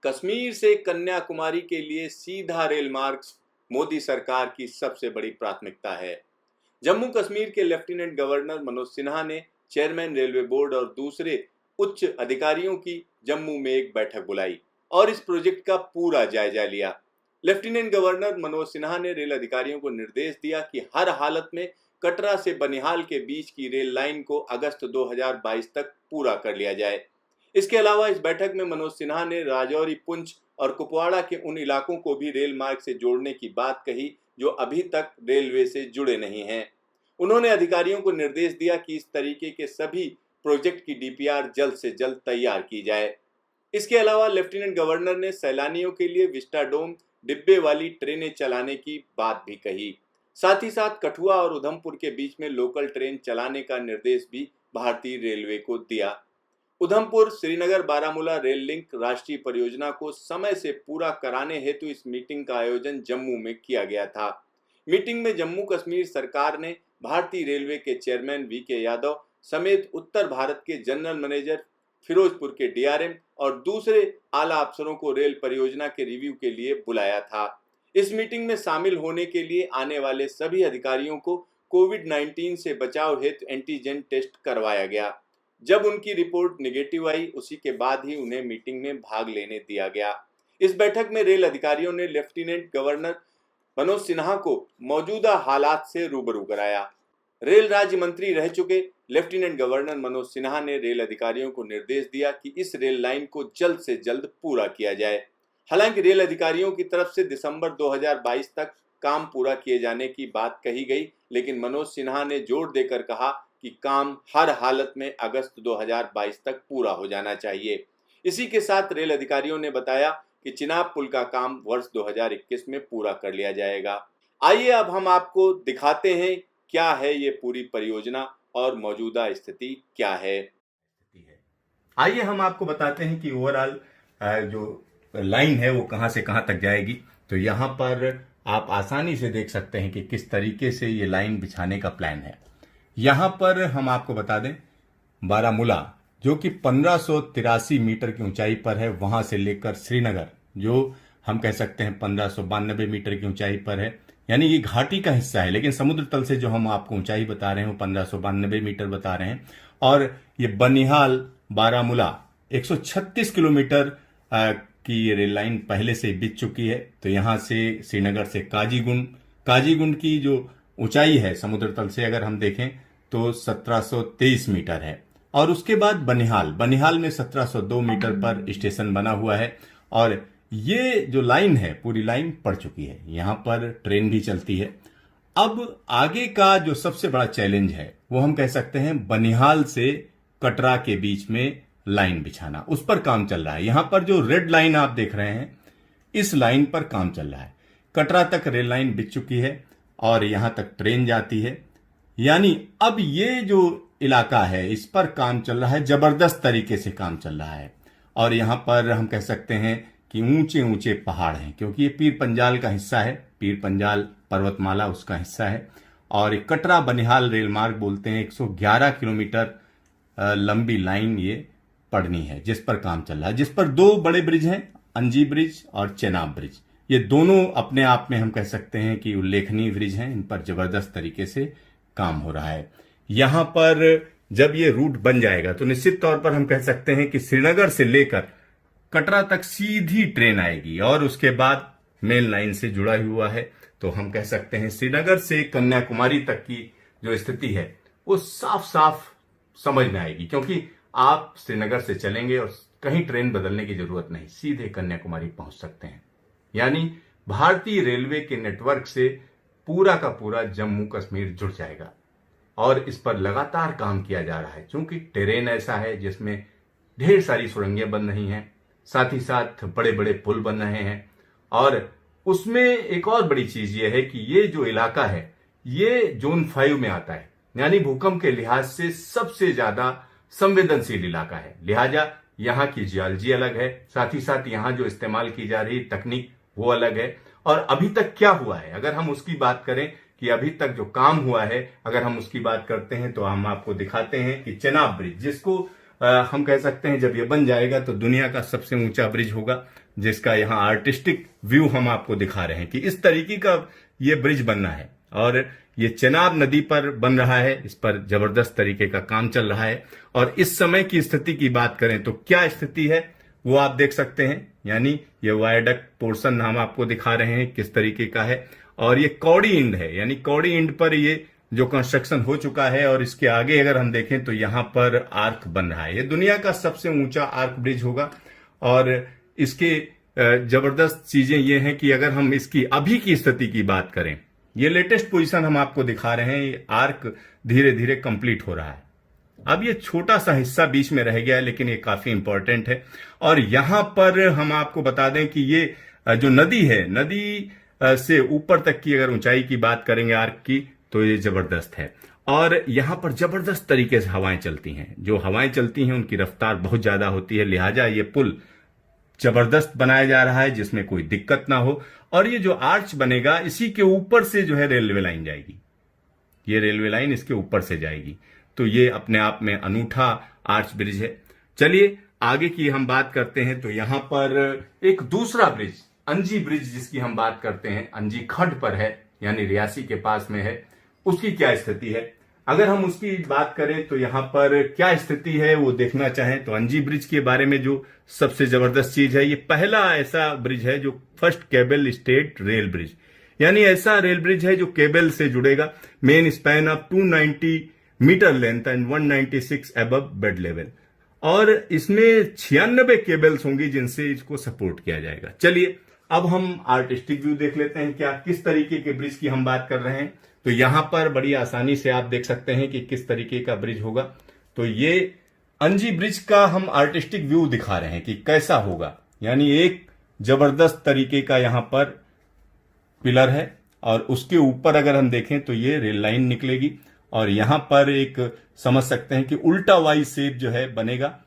कश्मीर से कन्याकुमारी के लिए सीधा रेल मार्ग मोदी सरकार की सबसे बड़ी प्राथमिकता है। जम्मू कश्मीर के लेफ्टिनेंट गवर्नर मनोज सिन्हा ने चेयरमैन रेलवे बोर्ड और दूसरे उच्च अधिकारियों की जम्मू में एक बैठक बुलाई और इस प्रोजेक्ट का पूरा जायजा लिया। लेफ्टिनेंट गवर्नर मनोज सिन्हा ने रेल अधिकारियों को निर्देश दिया कि हर हालत में कटरा से बनिहाल के बीच की रेल लाइन को अगस्त 2022 तक पूरा कर लिया जाए। इसके अलावा इस बैठक में मनोज सिन्हा ने राजौरी, पुंछ और कुपवाड़ा के उन इलाकों को भी रेल मार्ग से जोड़ने की बात कही जो अभी तक रेलवे से जुड़े नहीं हैं। उन्होंने अधिकारियों को निर्देश दिया कि इस तरीके के सभी प्रोजेक्ट की डीपीआर जल्द से जल्द तैयार की जाए। इसके अलावा लेफ्टिनेंट गवर्नर ने सैलानियों के लिए विस्टाडोम डिब्बे वाली ट्रेनें चलाने की बात भी कही। साथ ही साथ कठुआ और उधमपुर के बीच में लोकल ट्रेन चलाने का निर्देश भी भारतीय रेलवे को दिया। उधमपुर श्रीनगर बारामूला रेल लिंक राष्ट्रीय परियोजना को समय से पूरा कराने हेतु इस मीटिंग का आयोजन जम्मू में किया गया था। मीटिंग में जम्मू कश्मीर सरकार ने भारतीय रेलवे के चेयरमैन वीके यादव समेत उत्तर भारत के जनरल मैनेजर, फिरोजपुर के डीआरएम और दूसरे आला अफसरों को रेल परियोजना के रिव्यू के लिए बुलाया था। इस मीटिंग में शामिल होने के लिए आने वाले सभी अधिकारियों को कोविड-19 से बचाव हेतु एंटीजन टेस्ट करवाया गया। जब उनकी रिपोर्ट निगेटिव आई, उसी के बाद ही उन्हें मीटिंग में भाग लेने दिया गया। इस बैठक में रेल अधिकारियों ने लेफ्टिनेंट गवर्नर मनोज सिन्हा को मौजूदा हालात से रूबरू कराया। रेल राज्य मंत्री रह चुके लेफ्टिनेंट गवर्नर मनोज सिन्हा ने रेल अधिकारियों को निर्देश दिया कि इस रेल लाइन को जल्द से जल्द पूरा किया जाए। हालांकि रेल अधिकारियों की तरफ से दिसंबर 2022 तक काम पूरा किए जाने की बात कही गई, लेकिन मनोज सिन्हा ने जोर देकर कहा कि काम हर हालत में अगस्त 2022 तक पूरा हो जाना चाहिए। इसी के साथ रेल अधिकारियों ने बताया कि चिनाब पुल का काम वर्ष 2021 में पूरा कर लिया जाएगा। आइए अब हम आपको दिखाते हैं क्या है ये पूरी परियोजना और मौजूदा स्थिति क्या है। आइए हम आपको बताते हैं कि ओवरऑल जो लाइन है वो कहां से कहां तक जाएगी। तो यहाँ पर आप आसानी से देख सकते हैं कि किस तरीके से ये लाइन बिछाने का प्लान है। यहाँ पर हम आपको बता दें, बारामूला जो कि 1583 मीटर की ऊंचाई पर है, वहां से लेकर श्रीनगर जो हम कह सकते हैं 1592 मीटर की ऊंचाई पर है, यानी ये घाटी का हिस्सा है, लेकिन समुद्र तल से जो हम आपको ऊंचाई बता रहे हैं वो 1592 मीटर बता रहे हैं। और ये बनिहाल बारामूला 136 किलोमीटर की ये रेल लाइन पहले से बिछ चुकी है। तो यहां से श्रीनगर से काजीगुंड की जो ऊंचाई है समुद्र तल से अगर हम देखें तो 1723 मीटर है। और उसके बाद बनिहाल में 1702 मीटर पर स्टेशन बना हुआ है और ये जो लाइन है पूरी लाइन पड़ चुकी है। यहां पर ट्रेन भी चलती है। अब आगे का जो सबसे बड़ा चैलेंज है वो हम कह सकते हैं बनिहाल से कटरा के बीच में लाइन बिछाना, उस पर काम चल रहा है। यहां पर जो रेड लाइन आप देख रहे हैं इस लाइन पर काम चल रहा है। कटरा तक रेल लाइन बिछ चुकी है और यहां तक ट्रेन जाती है, यानी अब ये जो इलाका है इस पर काम चल रहा है, जबरदस्त तरीके से काम चल रहा है। और यहां पर हम कह सकते हैं कि ऊंचे ऊंचे पहाड़ हैं, क्योंकि ये पीर पंजाल का हिस्सा है, पीर पंजाल पर्वतमाला उसका हिस्सा है। और कटरा बनिहाल रेल मार्ग बोलते हैं 111 किलोमीटर लंबी लाइन ये पड़नी है जिस पर काम चल रहा है, जिस पर दो बड़े ब्रिज हैं, अंजी ब्रिज और चेनाब ब्रिज। ये दोनों अपने आप में हम कह सकते हैं कि उल्लेखनीय ब्रिज हैं, इन पर जबरदस्त तरीके से काम हो रहा है। यहां पर जब ये रूट बन जाएगा तो निश्चित तौर पर हम कह सकते हैं कि श्रीनगर से लेकर कटरा तक सीधी ट्रेन आएगी और उसके बाद मेन लाइन से जुड़ा हुआ है। तो हम कह सकते हैं श्रीनगर से कन्याकुमारी तक की जो स्थिति है वो साफ साफ समझ में आएगी, क्योंकि आप श्रीनगर से चलेंगे और कहीं ट्रेन बदलने की जरूरत नहीं, सीधे कन्याकुमारी पहुंच सकते हैं। यानी भारतीय रेलवे के नेटवर्क से पूरा का पूरा जम्मू कश्मीर जुड़ जाएगा और इस पर लगातार काम किया जा रहा है, क्योंकि टेरेन ऐसा है जिसमें ढेर सारी सुरंगें बन रही हैं, साथ ही साथ बड़े बड़े पुल बन रहे हैं। और उसमें एक और बड़ी चीज ये है कि ये जो इलाका है ये जोन 5 में आता है, यानी भूकंप के लिहाज से सबसे ज्यादा संवेदनशील इलाका है। लिहाजा यहाँ की जियोलॉजी अलग है, साथ ही साथ यहाँ जो इस्तेमाल की जा रही तकनीक वो अलग है। और अभी तक क्या हुआ है, अगर हम उसकी बात करें कि अभी तक जो काम हुआ है, अगर हम उसकी बात करते हैं तो हम आपको दिखाते हैं कि चेनाब ब्रिज, जिसको हम कह सकते हैं जब ये बन जाएगा तो दुनिया का सबसे ऊंचा ब्रिज होगा, जिसका यहाँ आर्टिस्टिक व्यू हम आपको दिखा रहे हैं कि इस तरीके का ये ब्रिज बनना है। और ये चेनाब नदी पर बन रहा है, इस पर जबरदस्त तरीके का काम चल रहा है। और इस समय की स्थिति की बात करें तो क्या स्थिति है वो आप देख सकते हैं, यानी ये वायडक्ट पोर्शन हम आपको दिखा रहे हैं किस तरीके का है। और ये कौड़ी इंड है, यानी कौड़ी इंड पर ये जो कंस्ट्रक्शन हो चुका है। और इसके आगे अगर हम देखें तो यहां पर आर्क बन रहा है। ये दुनिया का सबसे ऊंचा आर्क ब्रिज होगा। और इसके जबरदस्त चीजें ये हैं कि अगर हम इसकी अभी की स्थिति की बात करें, ये लेटेस्ट पोजीशन हम आपको दिखा रहे हैं, ये आर्क धीरे धीरे कंप्लीट हो रहा है। अब ये छोटा सा हिस्सा बीच में रह गया है, लेकिन ये काफी इंपॉर्टेंट है। और यहां पर हम आपको बता दें कि ये जो नदी है, नदी से ऊपर तक की अगर ऊंचाई की बात करेंगे आर्क की, तो ये जबरदस्त है। और यहां पर जबरदस्त तरीके से हवाएं चलती हैं। जो हवाएं चलती हैं उनकी रफ्तार बहुत ज्यादा होती है, लिहाजा ये पुल जबरदस्त बनाया जा रहा है जिसमें कोई दिक्कत ना हो। और ये जो आर्च बनेगा, इसी के ऊपर से जो है रेलवे लाइन जाएगी। ये रेलवे लाइन इसके ऊपर से जाएगी। तो ये अपने आप में अनूठा आर्च ब्रिज है। चलिए आगे की हम बात करते हैं। तो यहां पर एक दूसरा ब्रिज, अंजी ब्रिज, जिसकी हम बात करते हैं, अंजी खड्ड पर है, यानी रियासी के पास में है। उसकी क्या स्थिति है, अगर हम उसकी बात करें तो यहां पर क्या स्थिति है वो देखना चाहें तो अंजी ब्रिज के बारे में जो सबसे जबरदस्त चीज है, ये पहला ऐसा ब्रिज है जो first cable stayed rail bridge, यानी ऐसा रेल ब्रिज है जो केबल से जुड़ेगा। Main span of 290 metre length and 196 above bed level. और इसमें 96 केबल्स होंगी जिनसे इसको सपोर्ट किया जाएगा। चलिए अब हम आर्टिस्टिक व्यू देख लेते हैं, क्या किस तरीके के ब्रिज की हम बात कर रहे हैं। तो यहां पर बड़ी आसानी से आप देख सकते हैं कि किस तरीके का ब्रिज होगा। तो ये अंजी ब्रिज का हम आर्टिस्टिक व्यू दिखा रहे हैं कि कैसा होगा, यानी एक जबरदस्त तरीके का यहां पर पिलर है और उसके ऊपर अगर हम देखें तो ये रेल लाइन निकलेगी। और यहां पर एक समझ सकते हैं कि उल्टा वाई शेप जो है बनेगा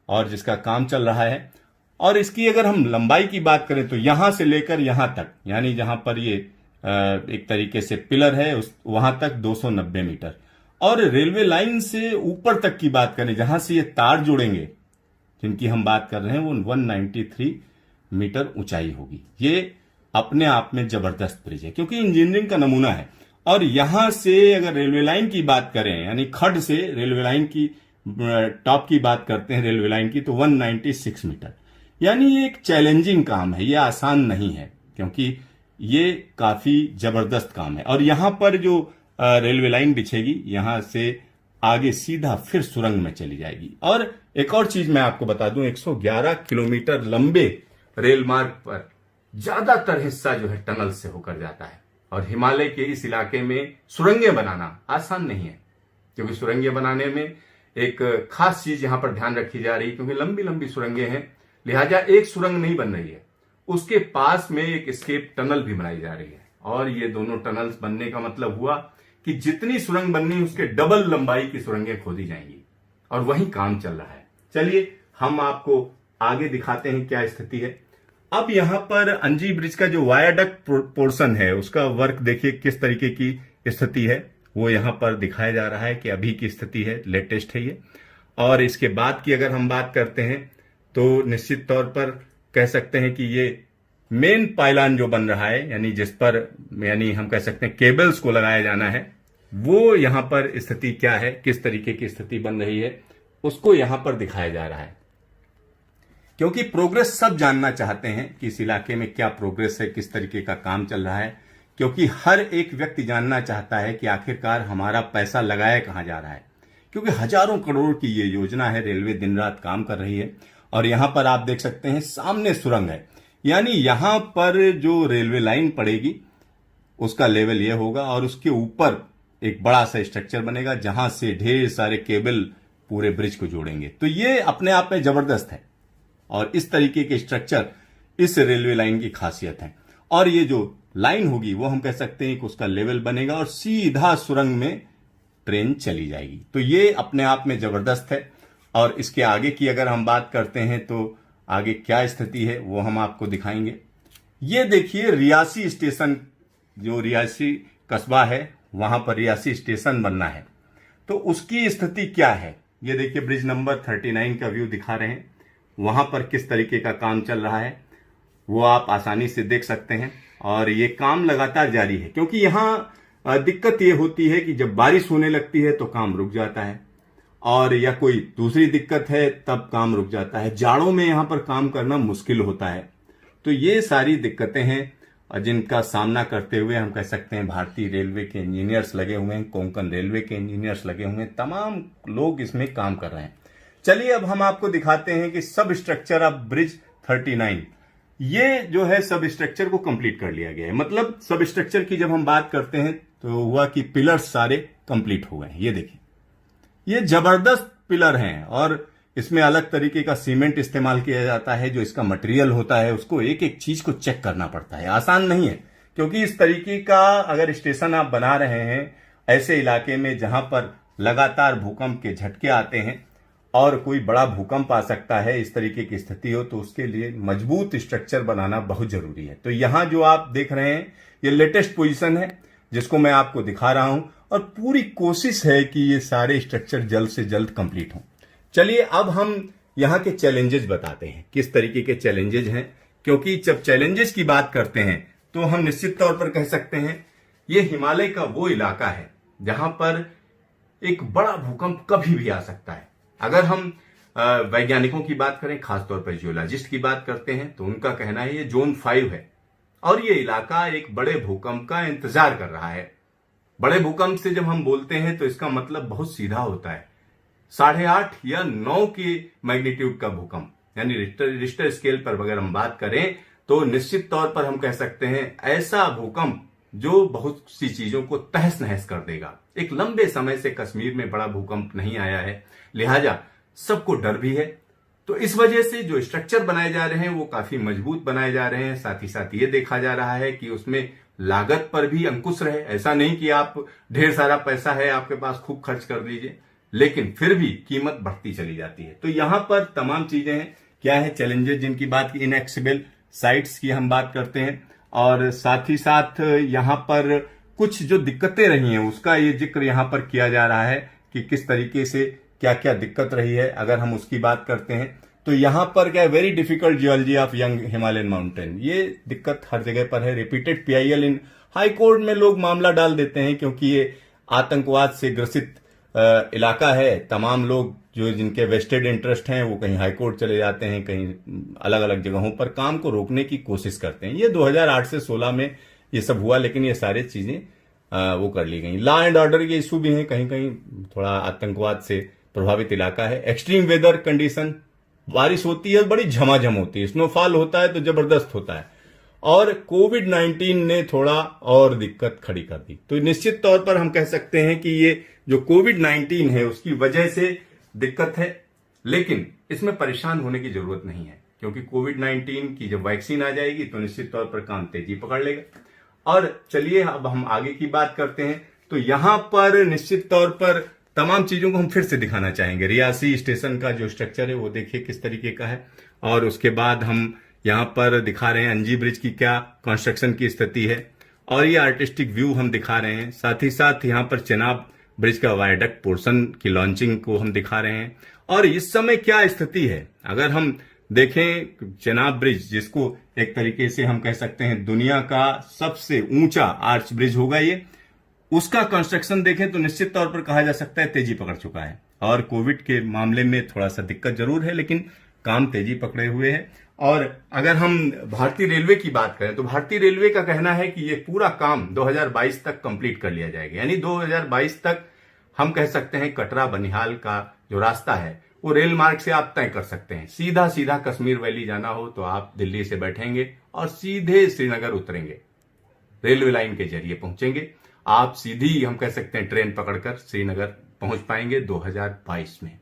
और जिसका काम चल रहा है। और इसकी अगर हम लंबाई की बात करें तो यहां से लेकर यहां तक, यानी जहां पर ये एक तरीके से पिलर है वहां तक 290 मीटर। और रेलवे लाइन से ऊपर तक की बात करें, जहां से ये तार जुड़ेंगे जिनकी हम बात कर रहे हैं, वो 193 मीटर ऊंचाई होगी। ये अपने आप में जबरदस्त ब्रिज है क्योंकि इंजीनियरिंग का नमूना है। और यहां से अगर रेलवे लाइन की बात करें, यानी खड्ड से रेलवे लाइन की टॉप की बात करते हैं रेलवे लाइन की, तो 196 मीटर, यानी ये एक चैलेंजिंग काम है, ये आसान नहीं है क्योंकि ये काफी जबरदस्त काम है। और यहां पर जो रेलवे लाइन बिछेगी, यहां से आगे सीधा फिर सुरंग में चली जाएगी। और एक और चीज मैं आपको बता दूं, 111 किलोमीटर लंबे रेल मार्ग पर ज्यादातर हिस्सा जो है टनल से होकर जाता है। और हिमालय के इस इलाके में सुरंगें बनाना आसान नहीं है, क्योंकि सुरंगें बनाने में एक खास चीज यहां पर ध्यान रखी जा रही है, क्योंकि लंबी लंबी सुरंगें हैं, लिहाजा एक सुरंग नहीं बन रही है, उसके पास में एक एस्केप टनल भी बनाई जा रही है। और ये दोनों टनल्स बनने का मतलब हुआ कि जितनी सुरंग बननी उसके डबल लंबाई की सुरंगें खोदी जाएंगी, और वही काम चल रहा है। चलिए हम आपको आगे दिखाते हैं क्या स्थिति है। अब यहां पर अंजी ब्रिज का जो वायाडक्ट पोर्शन है उसका वर्क देखिए किस तरीके की स्थिति है, वो यहां पर दिखाया जा रहा है कि अभी की स्थिति है, लेटेस्ट है ये। और इसके बाद की अगर हम बात करते हैं तो निश्चित तौर पर कह सकते हैं कि ये मेन पाइलान जो बन रहा है, यानी जिस पर यानी हम कह सकते हैं केबल्स को लगाया जाना है, वो यहां पर स्थिति क्या है, किस तरीके की स्थिति बन रही है, उसको यहां पर दिखाया जा रहा है। क्योंकि प्रोग्रेस सब जानना चाहते हैं कि इस इलाके में क्या प्रोग्रेस है, किस तरीके का काम चल रहा है, क्योंकि हर एक व्यक्ति जानना चाहता है कि आखिरकार हमारा पैसा लगाया कहां जा रहा है। क्योंकि हजारों करोड़ की ये योजना है, रेलवे दिन रात काम कर रही है। और यहां पर आप देख सकते हैं सामने सुरंग है, यानी यहां पर जो रेलवे लाइन पड़ेगी उसका लेवल यह होगा और उसके ऊपर एक बड़ा सा स्ट्रक्चर बनेगा जहां से ढेर सारे केबल पूरे ब्रिज को जोड़ेंगे। तो ये अपने आप में जबरदस्त है और इस तरीके के स्ट्रक्चर इस रेलवे लाइन की खासियत है। और ये जो लाइन होगी वो हम कह सकते हैं कि उसका लेवल बनेगा और सीधा सुरंग में ट्रेन चली जाएगी। तो ये अपने आप में जबरदस्त है। और इसके आगे की अगर हम बात करते हैं तो आगे क्या स्थिति है वो हम आपको दिखाएंगे। ये देखिए रियासी स्टेशन, जो रियासी कस्बा है वहां पर रियासी स्टेशन बनना है, तो उसकी स्थिति क्या है ये देखिए ब्रिज नंबर 39 का व्यू दिखा रहे हैं, वहां पर किस तरीके का काम चल रहा है वो आप आसानी से देख सकते हैं। और ये काम लगातार जारी है, क्योंकि यहाँ दिक्कत ये होती है कि जब बारिश होने लगती है तो काम रुक जाता है, और या कोई दूसरी दिक्कत है तब काम रुक जाता है। जाड़ों में यहाँ पर काम करना मुश्किल होता है। तो ये सारी दिक्कतें हैं जिनका सामना करते हुए हम कह सकते हैं भारतीय रेलवे के इंजीनियर्स लगे हुए हैं, कोंकण रेलवे के इंजीनियर्स लगे हुए हैं, तमाम लोग इसमें काम कर रहे हैं। चलिए अब हम आपको दिखाते हैं कि सब स्ट्रक्चर ऑफ ब्रिज 39, ये जो है सब स्ट्रक्चर को कंप्लीट कर लिया गया है। मतलब सब स्ट्रक्चर की जब हम बात करते हैं तो हुआ कि पिलर्स सारे कंप्लीट हो गए हैं। ये देखिए, ये जबरदस्त पिलर हैं और इसमें अलग तरीके का सीमेंट इस्तेमाल किया जाता है। जो इसका मटेरियल होता है उसको एक एक चीज को चेक करना पड़ता है, आसान नहीं है, क्योंकि इस तरीके का अगर स्टेशन आप बना रहे हैं ऐसे इलाके में जहां पर लगातार भूकंप के झटके आते हैं और कोई बड़ा भूकंप आ सकता है, इस तरीके की स्थिति हो तो उसके लिए मजबूत स्ट्रक्चर बनाना बहुत जरूरी है। तो यहां जो आप देख रहे हैं ये लेटेस्ट पोजीशन है जिसको मैं आपको दिखा रहा हूं, और पूरी कोशिश है कि ये सारे स्ट्रक्चर जल्द से जल्द कंप्लीट हों। चलिए अब हम यहां के चैलेंजेस बताते हैं, किस तरीके के चैलेंजेस हैं, क्योंकि जब चैलेंजेस की बात करते हैं तो हम निश्चित तौर पर कह सकते हैं ये हिमालय का वो इलाका है जहां पर एक बड़ा भूकंप कभी भी आ सकता है। अगर हम वैज्ञानिकों की बात करें, खासतौर पर जियोलॉजिस्ट की बात करते हैं, तो उनका कहना है ये जोन 5 है और ये इलाका एक बड़े भूकंप का इंतजार कर रहा है। बड़े भूकंप से जब हम बोलते हैं तो इसका मतलब बहुत सीधा होता है, 8.5 या 9 के मैग्नीट्यूड का भूकंप, यानी रिश्टर स्केल पर अगर हम बात करें तो निश्चित तौर पर हम कह सकते हैं ऐसा भूकंप जो बहुत सी चीजों को तहस नहस कर देगा। एक लंबे समय से कश्मीर में बड़ा भूकंप नहीं आया है, लिहाजा सबको डर भी है। तो इस वजह से जो स्ट्रक्चर बनाए जा रहे हैं वो काफी मजबूत बनाए जा रहे हैं। साथ ही साथ ये देखा जा रहा है कि उसमें लागत पर भी अंकुश रहे। ऐसा नहीं कि आप ढेर सारा पैसा है आपके पास, खूब खर्च कर दीजिए, लेकिन फिर भी कीमत बढ़ती चली जाती है। तो यहां पर तमाम चीजें हैं। क्या है चैलेंजेस जिनकी बात की, इनएक्सेसिबल साइट्स की हम बात करते हैं, और साथ ही साथ यहां पर कुछ जो दिक्कतें रही हैं उसका ये जिक्र यहां पर किया जा रहा है कि किस तरीके से क्या क्या दिक्कत रही है। अगर हम उसकी बात करते हैं तो यहां पर क्या, very difficult geology of young Himalayan mountain, ये दिक्कत हर जगह पर है। रिपीटेड PIL इन हाई कोर्ट में लोग मामला डाल देते हैं क्योंकि ये आतंकवाद से ग्रसित इलाका है। तमाम लोग जो जिनके वेस्टेड इंटरेस्ट हैं वो कहीं हाई कोर्ट चले जाते हैं, कहीं अलग अलग जगहों पर काम को रोकने की कोशिश करते हैं। ये 2008 से 16 में ये सब हुआ, लेकिन ये सारी चीजें वो कर ली गई। लॉ एंड ऑर्डर के इशू भी हैं, कहीं कहीं थोड़ा आतंकवाद से प्रभावित इलाका है। एक्सट्रीम वेदर कंडीशन, बारिश होती है बड़ी झमाझम होती है, स्नोफॉल होता है तो जबरदस्त होता है, और कोविड-19 ने थोड़ा और दिक्कत खड़ी कर दी। तो निश्चित तौर पर हम कह सकते हैं कि ये जो कोविड-19 है उसकी वजह से दिक्कत है, लेकिन इसमें परेशान होने की जरूरत नहीं है, क्योंकि कोविड-19 की जब वैक्सीन आ जाएगी तो निश्चित तौर पर काम तेजी पकड़ लेगा। और चलिए अब हम आगे की बात करते हैं। तो यहां पर निश्चित तौर पर तमाम चीजों को हम फिर से दिखाना चाहेंगे। रियासी स्टेशन का जो स्ट्रक्चर है वो देखिए किस तरीके का है, और उसके बाद हम यहां पर दिखा रहे हैं अंजी ब्रिज की क्या कंस्ट्रक्शन की स्थिति है, और ये आर्टिस्टिक व्यू हम दिखा रहे हैं। साथ ही साथ यहां पर चेनाब ब्रिज का वायडक्ट पोर्शन की लॉन्चिंग को हम दिखा रहे हैं, और इस समय क्या स्थिति है। अगर हम देखें चेनाब ब्रिज, जिसको एक तरीके से हम कह सकते हैं दुनिया का सबसे ऊंचा आर्च ब्रिज होगा ये, उसका कंस्ट्रक्शन देखें तो निश्चित तौर पर कहा जा सकता है तेजी पकड़ चुका है। और कोविड के मामले में थोड़ा सा दिक्कत जरूर है, लेकिन काम तेजी पकड़े हुए है। और अगर हम भारतीय रेलवे की बात करें तो भारतीय रेलवे का कहना है कि ये पूरा काम 2022 तक कंप्लीट कर लिया जाएगा, यानी 2022 तक हम कह सकते हैं कटरा बनिहाल का जो रास्ता है वो रेल मार्ग से आप तय कर सकते हैं। सीधा सीधा कश्मीर वैली जाना हो तो आप दिल्ली से बैठेंगे और सीधे श्रीनगर उतरेंगे, रेलवे लाइन के जरिए पहुंचेंगे। आप सीधी हम कह सकते हैं ट्रेन पकड़कर श्रीनगर पहुंच पाएंगे 2022 में।